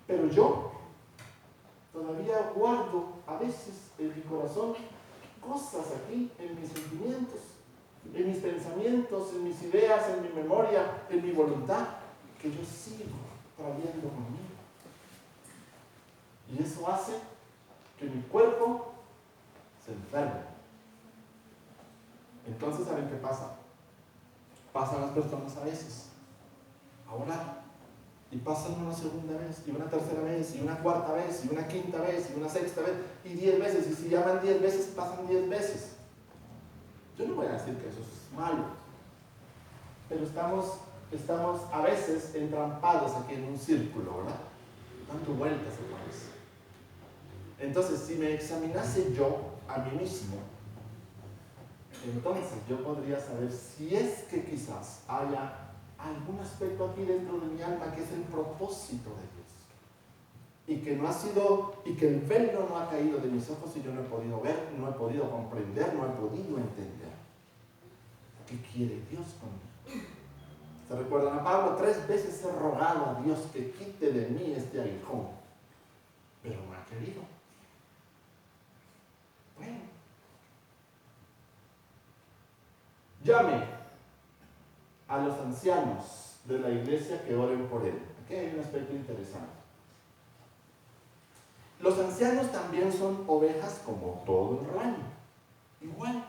Pero yo todavía guardo a veces en mi corazón cosas aquí, en mis sentimientos, en mis pensamientos, en mis ideas, en mi memoria, en mi voluntad, que yo sigo trayendo conmigo. Y eso hace que mi cuerpo se enferme. Entonces, ¿saben qué pasa? Pasan las personas a veces a orar, y pasan una segunda vez, y una tercera vez, y una cuarta vez, y una quinta vez, y una sexta vez, y 10 veces, y si llaman 10 veces, pasan 10 veces. Yo no voy a decir que eso es malo, pero estamos a veces entrampados aquí en un círculo, ¿verdad? Dando vueltas otra vez. Entonces, si me examinase yo a mí mismo, entonces yo podría saber si es que quizás haya algún aspecto aquí dentro de mi alma que es el propósito de Dios, y que no ha sido, y que el velo no ha caído de mis ojos y yo no he podido ver, no he podido comprender, no he podido entender. ¿Qué quiere Dios conmigo? ¿Se recuerdan a Pablo? 3 veces he rogado a Dios que quite de mí este aguijón, pero no ha querido. Bueno, llame a los ancianos de la iglesia que oren por él. Aquí hay un aspecto interesante. Los ancianos también son ovejas como todo el rebaño. Igual.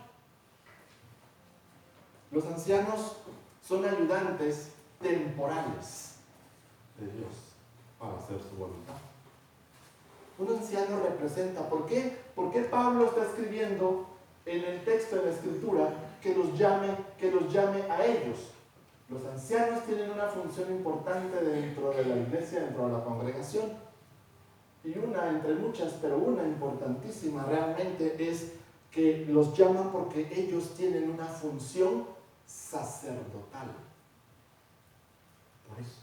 Los ancianos son ayudantes temporales de Dios para hacer su voluntad. Un anciano representa, ¿por qué Pablo está escribiendo en el texto de la Escritura que los llame a ellos? Los ancianos tienen una función importante dentro de la iglesia, dentro de la congregación. Y una entre muchas, pero una importantísima realmente es que los llaman porque ellos tienen una función sacerdotal. Por eso.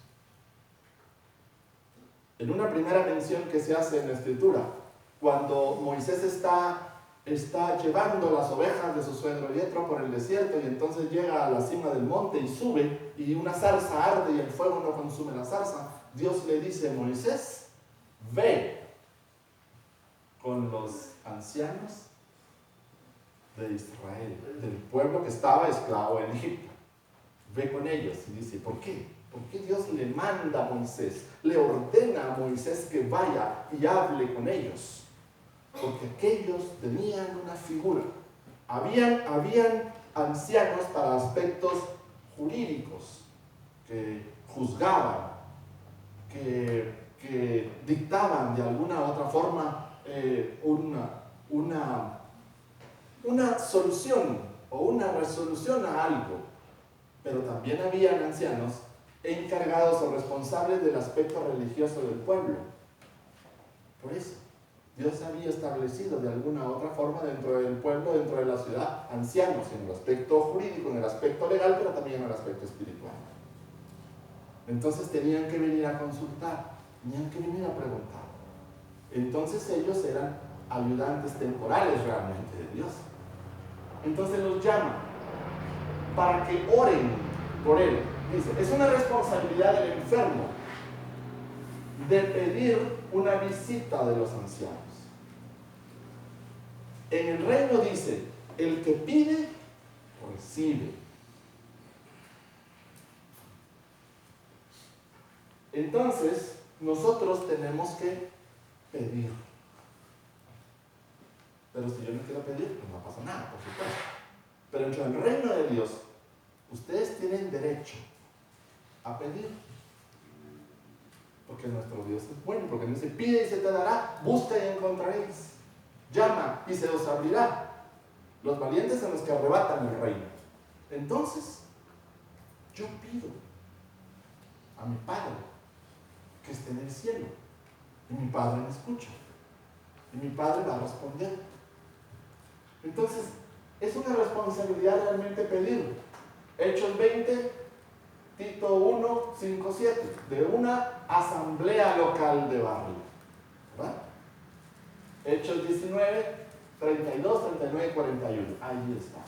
En una primera mención que se hace en la Escritura, cuando Moisés está llevando las ovejas de su suegro Yetro por el desierto, y entonces llega a la cima del monte y sube, y una zarza arde y el fuego no consume la zarza, Dios le dice: Moisés, ve con los ancianos de Israel, del pueblo que estaba esclavo en Egipto. Ve con ellos. Y dice: ¿por qué? ¿Por qué Dios le manda a Moisés, le ordena a Moisés que vaya y hable con ellos? Porque aquellos tenían una figura. Habían ancianos para aspectos jurídicos, que juzgaban, que dictaban de alguna u otra forma una solución o una resolución a algo. Pero también habían ancianos encargados o responsables del aspecto religioso del pueblo. Por eso, Dios había establecido de alguna u otra forma dentro del pueblo, dentro de la ciudad, ancianos en el aspecto jurídico, en el aspecto legal, pero también en el aspecto espiritual. Entonces tenían que venir a consultar, tenían que venir a preguntar. Entonces ellos eran ayudantes temporales realmente de Dios. Entonces los llama para que oren por él. Dice, es una responsabilidad del enfermo de pedir una visita de los ancianos. En el reino dice, el que pide, recibe. Entonces, nosotros tenemos que pedir. Pero si yo no quiero pedir, pues no pasa nada, por supuesto. Pero en el reino de Dios, ustedes tienen derecho a pedir. Porque nuestro Dios es bueno, porque dice, pide y se te dará, busca y encontraréis, llama y se os abrirá. Los valientes son los que arrebatan el reino. Entonces, yo pido a mi Padre que esté en el cielo, y mi Padre me escucha, y mi Padre va a responder. Entonces, es una responsabilidad realmente pedir. Hechos 20, Tito 1, 5, 7, de una asamblea local de barrio, ¿verdad? Hechos 19, 32, 39 y 41, ahí está.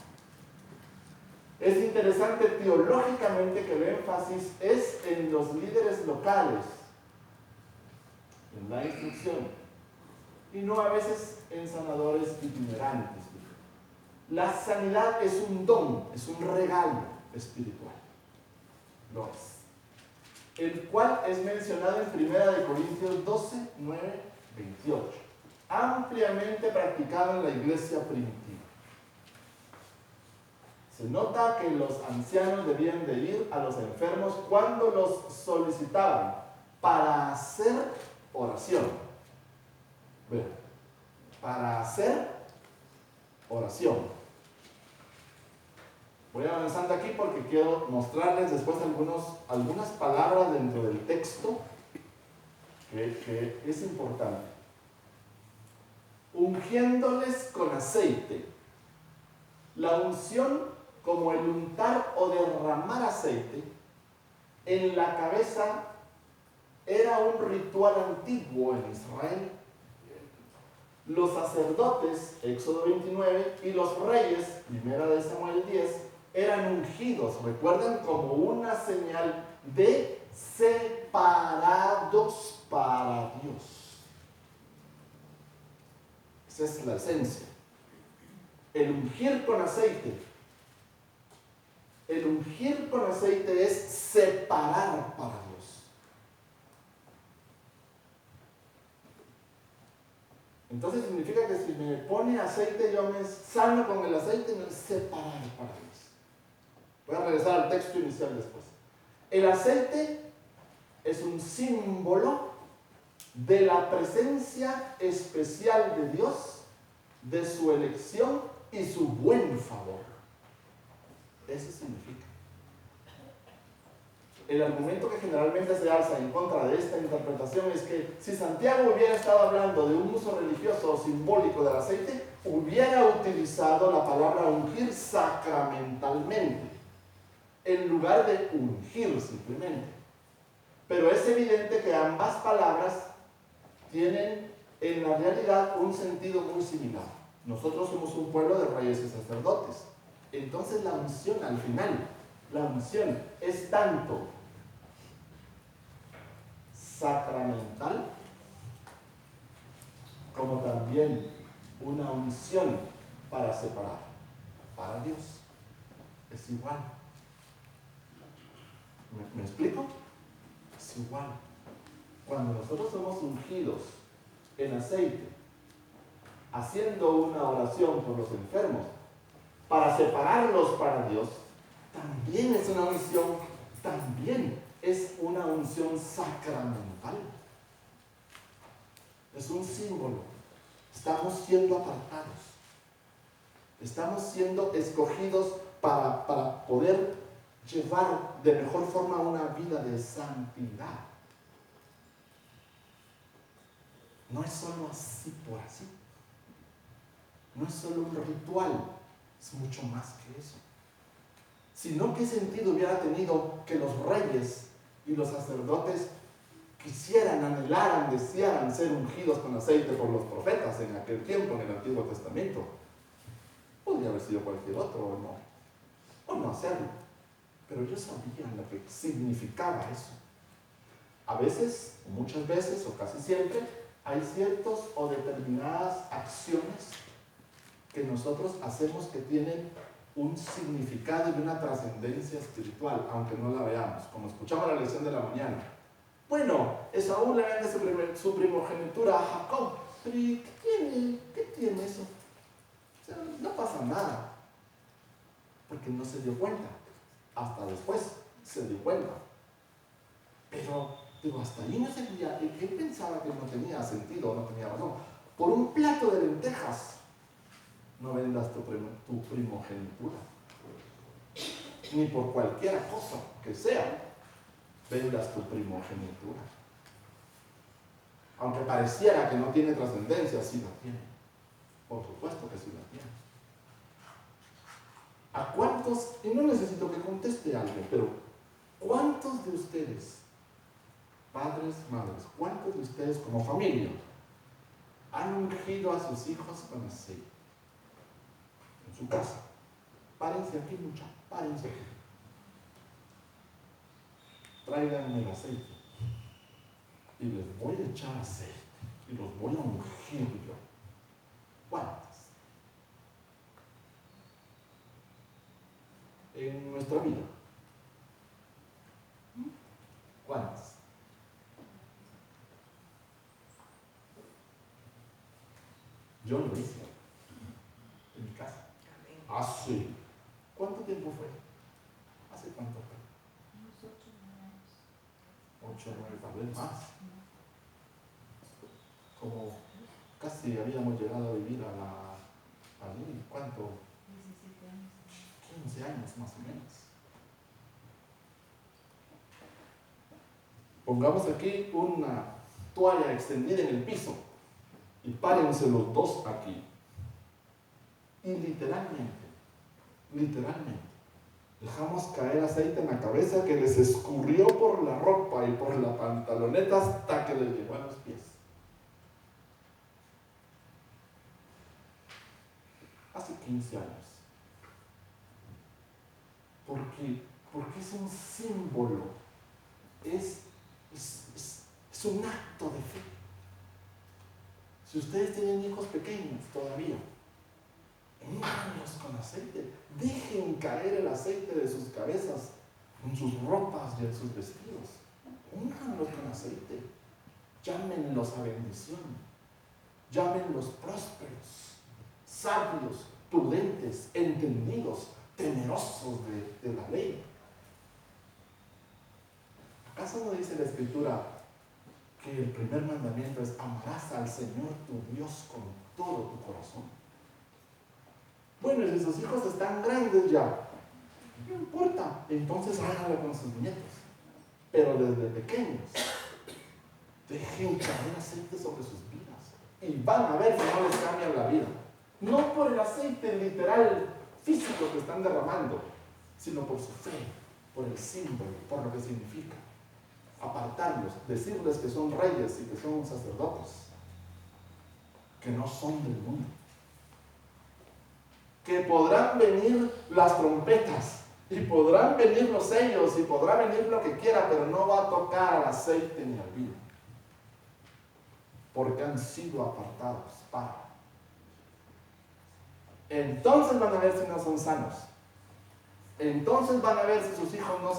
Es interesante teológicamente que el énfasis es en los líderes locales. en la instrucción, y no a veces en sanadores itinerantes. La sanidad es un don, es un regalo espiritual. Lo es. El cual es mencionado en 1 Corintios 12, 9, 28. Ampliamente practicado en la iglesia primitiva. Se nota que los ancianos debían de ir a los enfermos cuando los solicitaban para hacer oración. Bueno, para hacer oración. Voy avanzando aquí porque quiero mostrarles después algunas palabras dentro del texto que es importante. Ungiéndoles con aceite. La unción, como el untar o derramar aceite en la cabeza, era un ritual antiguo en Israel. Los sacerdotes, Éxodo 29, y los reyes, 1 Samuel 10, eran ungidos, recuerden, como una señal de separados para Dios. Esa es la esencia. El ungir con aceite. El ungir con aceite es separar para Dios. Entonces significa que si me pone aceite, yo me sano con el aceite y me separar para Dios. Voy a regresar al texto inicial después. El aceite es un símbolo de la presencia especial de Dios, de su elección y su buen favor. Eso significa. El argumento que generalmente se alza en contra de esta interpretación es que si Santiago hubiera estado hablando de un uso religioso o simbólico del aceite, hubiera utilizado la palabra ungir sacramentalmente, en lugar de ungir simplemente. Pero es evidente que ambas palabras tienen en la realidad un sentido muy similar. Nosotros somos un pueblo de reyes y sacerdotes. Entonces la unción al final, la unción es tanto sacramental como también una unción para separar para Dios. Es igual. ¿Me explico? Es igual. Cuando nosotros somos ungidos en aceite, haciendo una oración por los enfermos, para separarlos para Dios, también es una unción, también es una unción sacramental. Es un símbolo. Estamos siendo apartados. Estamos siendo escogidos para poder llevar de mejor forma una vida de santidad. No es solo así por así. No es solo un ritual, es mucho más que eso. Sino, ¿qué sentido hubiera tenido que los reyes y los sacerdotes quisieran, anhelaran, desearan ser ungidos con aceite por los profetas en aquel tiempo, en el Antiguo Testamento? Podría haber sido cualquier otro o no hacerlo. Pero ellos sabían lo que significaba eso. A veces, muchas veces, o casi siempre, hay ciertos o determinadas acciones que nosotros hacemos que tienen un significado y una trascendencia espiritual, aunque no la veamos. Como escuchamos la lección de la mañana. Bueno, Esaú le vende su primogenitura a Jacob. Pero ¿y qué tiene eso? O sea, no pasa nada. Porque no se dio cuenta. Hasta después se dio cuenta. Pero, digo, hasta ahí no sabía. Él pensaba que no tenía sentido, no tenía razón. Por un plato de lentejas no vendas tu primogenitura. Ni por cualquier cosa que sea, vendas tu primogenitura. Aunque pareciera que no tiene trascendencia, sí la tiene. Por supuesto que sí la tiene. ¿A cuántos, y no necesito que conteste alguien, pero cuántos de ustedes, padres, madres, cuántos de ustedes como familia, han ungido a sus hijos con aceite? En su casa. Párense aquí, muchachos, párense aquí. Tráiganme el aceite. Y y les voy a echar aceite y los voy a ungir yo. ¿Cuántas? En nuestra vida. ¿Cuántas? Yo lo hice en mi casa. Hace, ¿cuánto tiempo fue? ¿Hace cuánto fue? Unos 8 9 tal vez más. Como casi habíamos llegado a vivir ¿cuánto? 15 años más o menos. Pongamos aquí una toalla extendida en el piso y párense los dos aquí. Y literalmente, dejamos caer aceite en la cabeza que les escurrió por la ropa y por la pantaloneta hasta que les llegó a los pies. Hace 15 años. Porque es un símbolo, es un acto de fe. Si ustedes tienen hijos pequeños todavía, únganlos con aceite, dejen caer el aceite de sus cabezas en sus ropas y en sus vestidos. Únganlos con aceite, llámenlos a bendición, llámenlos prósperos, sabios, prudentes, entendidos, temerosos de la ley. ¿Acaso no dice la Escritura que el primer mandamiento es amarás al Señor tu Dios con todo tu corazón? Bueno, y si sus hijos están grandes ya, no importa, entonces háganlo con sus nietos. Pero desde pequeños, dejen caer aceite sobre sus vidas y van a ver que no les cambia la vida. No por el aceite literal físico que están derramando, sino por su fe, por el símbolo, por lo que significa. Apartarlos, decirles que son reyes y que son sacerdotes, que no son del mundo, que podrán venir las trompetas y podrán venir los sellos y podrá venir lo que quiera, pero no va a tocar al aceite ni al vino, porque han sido apartados para. Entonces van a ver si no son sanos, entonces van a ver si sus hijos no